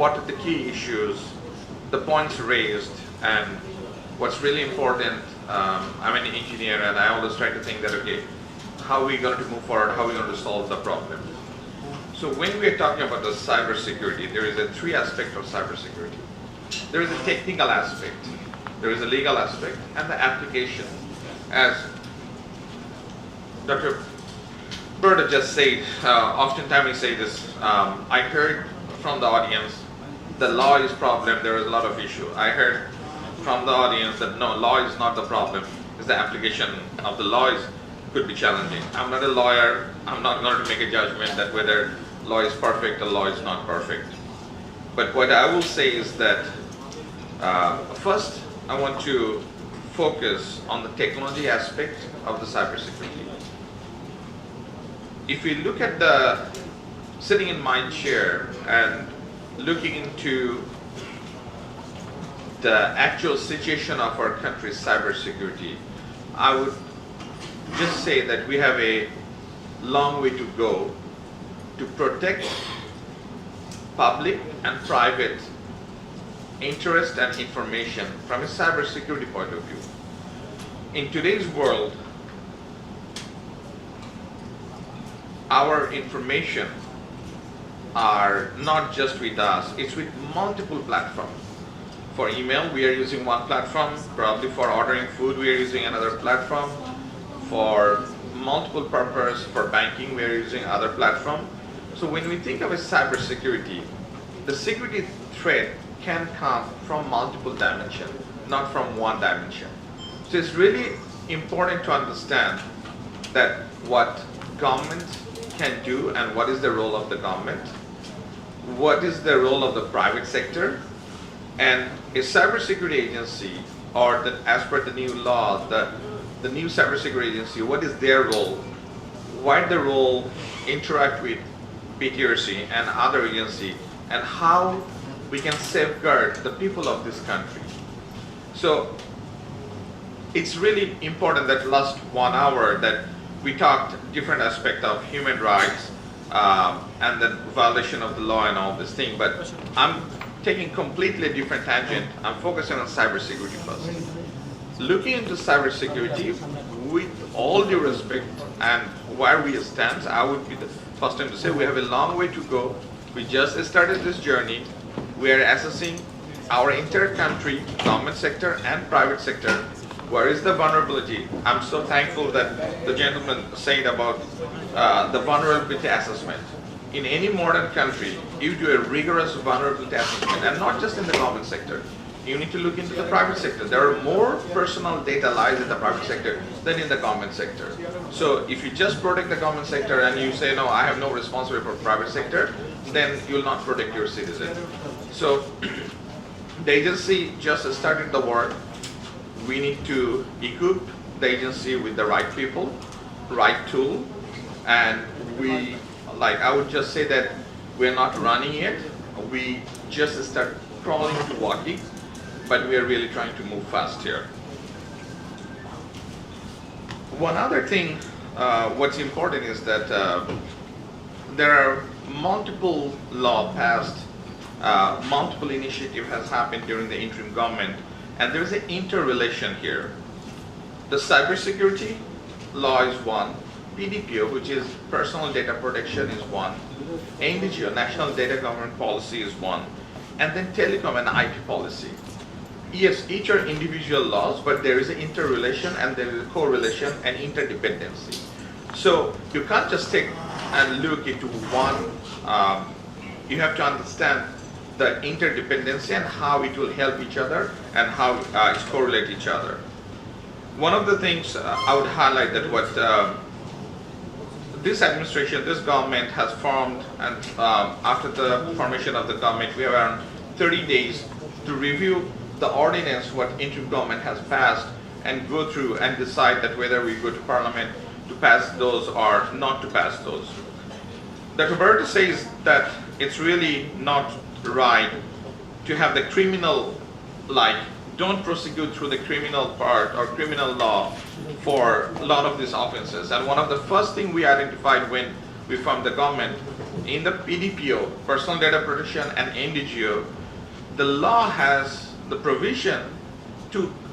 what are the key issues, the points raised, and what's really important. I'm an engineer, and I always try to think that, okay, how are we going to move forward? How are we going to solve the problem? So when we are talking about the cybersecurity, there is a three aspect of cybersecurity. There is a technical aspect, there is a legal aspect, and the application. As Dr. Berta just said, oftentimes we say this, I heard from the audience, the law is problem, there is a lot of issue. I heard from the audience that no, law is not the problem, it's the application of the law could be challenging. I'm not a lawyer, I'm not going to make a judgment that whether law is perfect or law is not perfect. But what I will say is that first I want to focus on the technology aspect of the cybersecurity. If we look at the sitting in my chair and looking into the actual situation of our country's cybersecurity, I would just say that we have a long way to go to protect public and private interest and information from a cybersecurity point of view. In today's world, our information are not just with us, it's with multiple platforms. For email, we are using one platform. Probably for ordering food, we are using another platform. For multiple purpose, for banking, we are using other platform. So when we think of a cybersecurity, the security threat can come from multiple dimensions, not from one dimension. So it's really important to understand that what government can do and what is the role of the government, what is the role of the private sector, and a cybersecurity agency, or as per the new law, the new cybersecurity agency, what is their role? Why the role interact with PTRC and other agency, and how we can safeguard the people of this country. So it's really important that last 1 hour that we talked different aspect of human rights and the violation of the law and all this thing, but I'm taking completely different tangent. I'm focusing on cybersecurity first. Looking into cybersecurity, with all due respect and where we stand, I would be the first time to say we have a long way to go. We just started this journey. We are assessing our entire country, government sector and private sector. Where is the vulnerability? I'm so thankful that the gentleman said about the vulnerability assessment. In any modern country, you do a rigorous vulnerability assessment, and not just in the government sector. You need to look into the private sector. There are more personal data lies in the private sector than in the government sector. So if you just protect the government sector and you say, no, I have no responsibility for private sector, then you will not protect your citizen. So the agency just started the work. We need to equip the agency with the right people, right tool, and I would just say that we're not running it. We just start crawling to walking, but we are really trying to move fast here. One other thing, what's important is that there are multiple laws passed, multiple initiative has happened during the interim government, and there's an interrelation here. The cybersecurity law is one, PDPO, which is personal data protection, is one, NDGO, National Data Government Policy, is one, and then telecom and IP policy. Yes, each are individual laws, but there is an interrelation and there is a correlation and interdependency. So you can't just take and look into one, you have to understand the interdependency and how it will help each other and how it correlate each other. One of the things I would highlight that what this administration, this government has formed, and after the formation of the government, we have around 30 days to review the ordinance what interim government has passed and go through and decide that whether we go to parliament to pass those or not to pass those. Dr. Berta says that it's really not right to have the criminal, don't prosecute through the criminal part or criminal law for a lot of these offenses. And one of the first things we identified when we formed the government in the PDPO, Personal Data Protection and NDGO, the law has the provision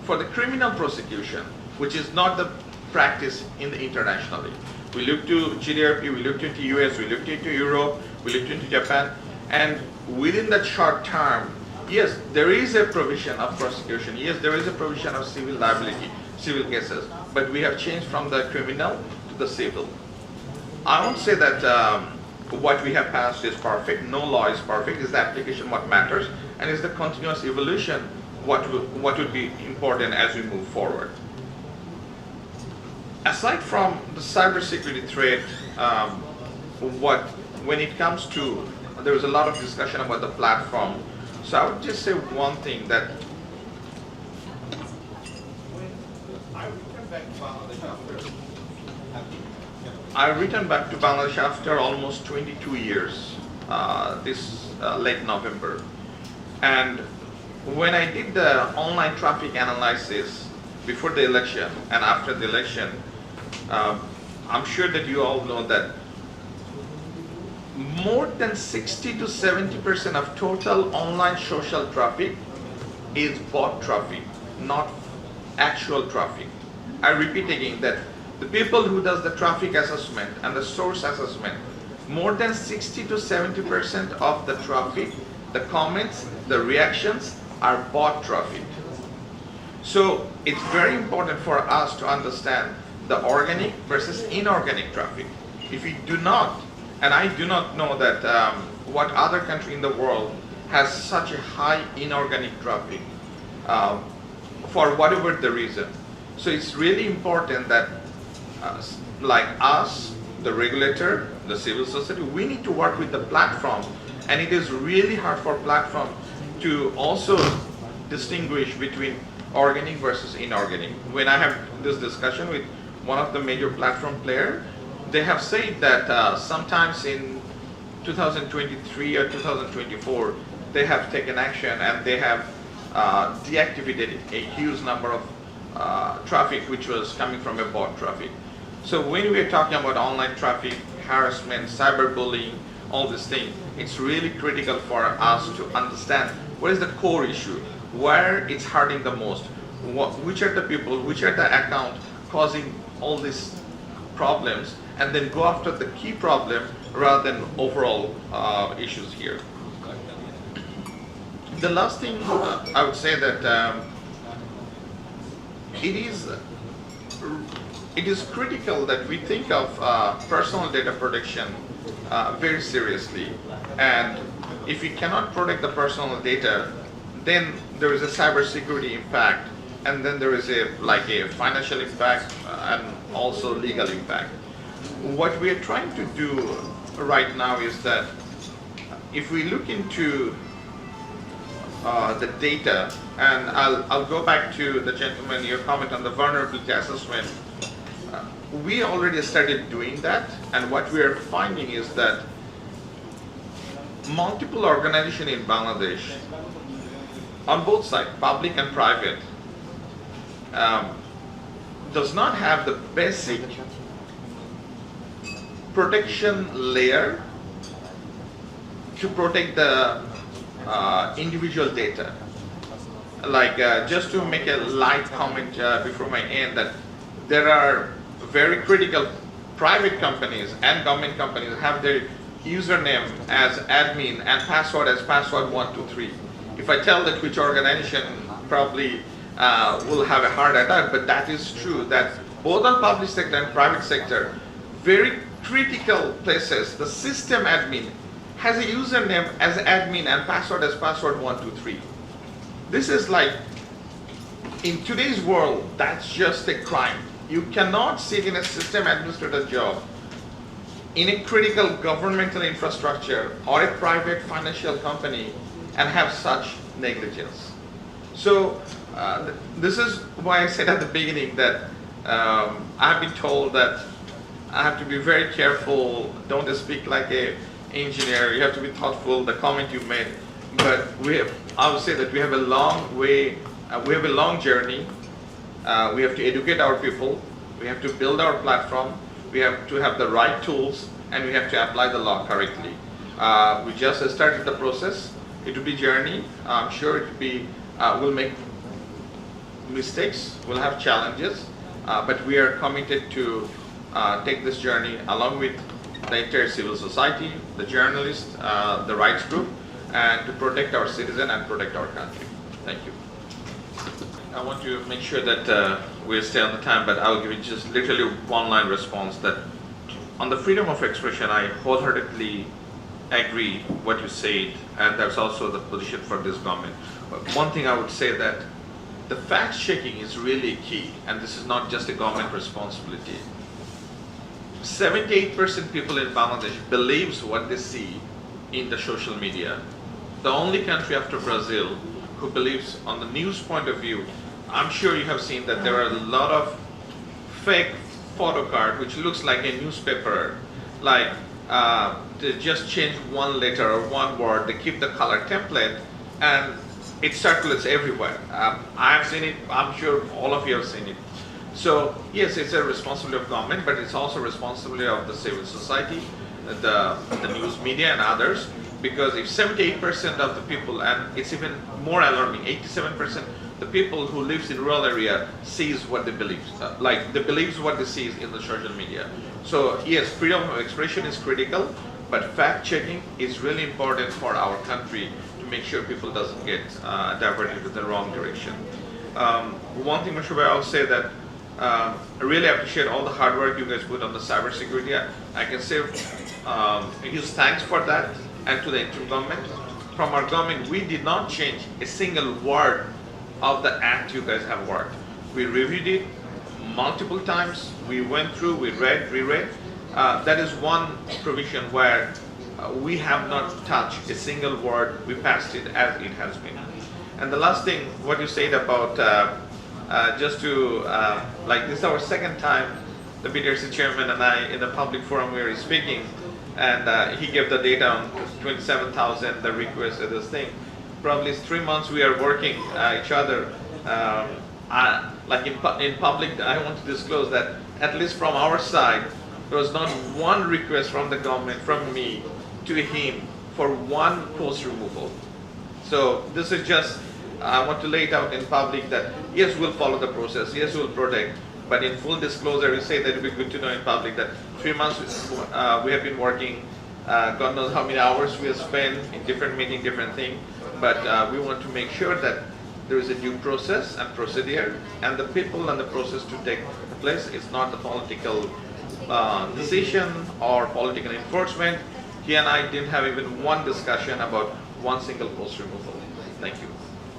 for the criminal prosecution, which is not the practice in the internationally. We looked to GDRP, we looked into US, we looked into Europe, we looked into Japan, and within that short term, yes, there is a provision of prosecution, yes, there is a provision of civil liability, civil cases, but we have changed from the criminal to the civil. I won't say that what we have passed is perfect, no law is perfect, is the application what matters, and is the continuous evolution what would be important as we move forward. Aside from the cybersecurity threat, when it comes to, there was a lot of discussion about the platform. So I would just say one thing, that I returned back to Bangladesh after almost 22 years, this late November. And when I did the online traffic analysis before the election and after the election, I'm sure that you all know that more than 60 to 70% of total online social traffic is bot traffic, not actual traffic. I repeat again that the people who does the traffic assessment and the source assessment, more than 60 to 70% of the traffic, the comments, the reactions are bot traffic. So it's very important for us to understand the organic versus inorganic traffic. If we do not, and I do not know that what other country in the world has such a high inorganic traffic for whatever the reason. So it's really important that like us, the regulator, the civil society, we need to work with the platform, and it is really hard for platform to also distinguish between organic versus inorganic. When I have this discussion with one of the major platform players, they have said that sometimes in 2023 or 2024, they have taken action and they have deactivated a huge number of traffic which was coming from a bot traffic. So when we are talking about online traffic, harassment, cyberbullying, all these things, it's really critical for us to understand what is the core issue, where it's hurting the most, which are the people, which are the accounts causing all these problems, and then go after the key problem rather than overall issues here. The last thing I would say that it is critical that we think of personal data protection very seriously, and if we cannot protect the personal data, then there is a cybersecurity impact, and then there is a financial impact and also legal impact. What we are trying to do right now is that if we look into the data, and I'll go back to the gentleman, your comment on the vulnerability assessment. We already started doing that, and what we are finding is that multiple organizations in Bangladesh, on both sides, public and private, does not have the basic protection layer to protect the individual data. Just to make a light comment before my end, that there are very critical private companies and government companies have their username as admin and password as password 123. If I tell that which organization, probably will have a heart attack, but that is true, that both on public sector and private sector, very critical places, the system admin has a username as admin and password as password 123. This is in today's world, that's just a crime. You cannot sit in a system administrator job in a critical governmental infrastructure or a private financial company and have such negligence. So this is why I said at the beginning that I have been told that I have to be very careful, don't speak like an engineer, you have to be thoughtful, the comment you made. But I would say that we have a long way, we have a long journey. We have to educate our people, we have to build our platform, we have to have the right tools, and we have to apply the law correctly. We just started the process. It will be journey. I'm sure it will be. We'll make mistakes. We'll have challenges, but we are committed to take this journey along with the entire civil society, the journalists, the rights group, and to protect our citizen and protect our country. Thank you. I want to make sure that we stay on the time, but I'll give you just literally one-line response that on the freedom of expression, I wholeheartedly agree what you said, and that's also the position for this government. But one thing I would say that the fact checking is really key, and this is not just a government responsibility. 78% people in Bangladesh believes what they see in the social media. The only country after Brazil who believes on the news point of view. I'm sure you have seen that there are a lot of fake photo card which looks like a newspaper, like they just change one letter or one word, they keep the color template, and it circulates everywhere. I've seen it, I'm sure all of you have seen it. So yes, it's a responsibility of government, but it's also responsibility of the civil society, the news media and others, because if 78% of the people, and it's even more alarming, 87%, the people who lives in rural area sees what they believe, like they believes what they see in the social media. So yes, freedom of expression is critical, but fact checking is really important for our country to make sure people doesn't get diverted to the wrong direction. One thing, Mr. Bhai, I'll say that I really appreciate all the hard work you guys put on the cybersecurity. I can say huge thanks for that, and to the interim government. From our government, we did not change a single word of the act you guys have worked. We reviewed it multiple times. We went through, we read, reread. That is one provision where we have not touched a single word. We passed it as it has been. And the last thing, what you said about just to, like this is our second time, the BTRC chairman and I in the public forum we were speaking, and he gave the data on 27,000, the request of this thing. Probably 3 months we are working each other. Like in public, I want to disclose that at least from our side, there was not one request from the government, from me to him for one post removal. So this is just, I want to lay it out in public that yes, we'll follow the process, yes, we'll protect, but in full disclosure, we say that it would be good to know in public that 3 months we have been working, God knows how many hours we have spent in different meetings, different things, but we want to make sure that there is a due process and procedure, and the people and the process to take place. It's not the political decision or political enforcement. He and I didn't have even one discussion about one single post removal. Thank you.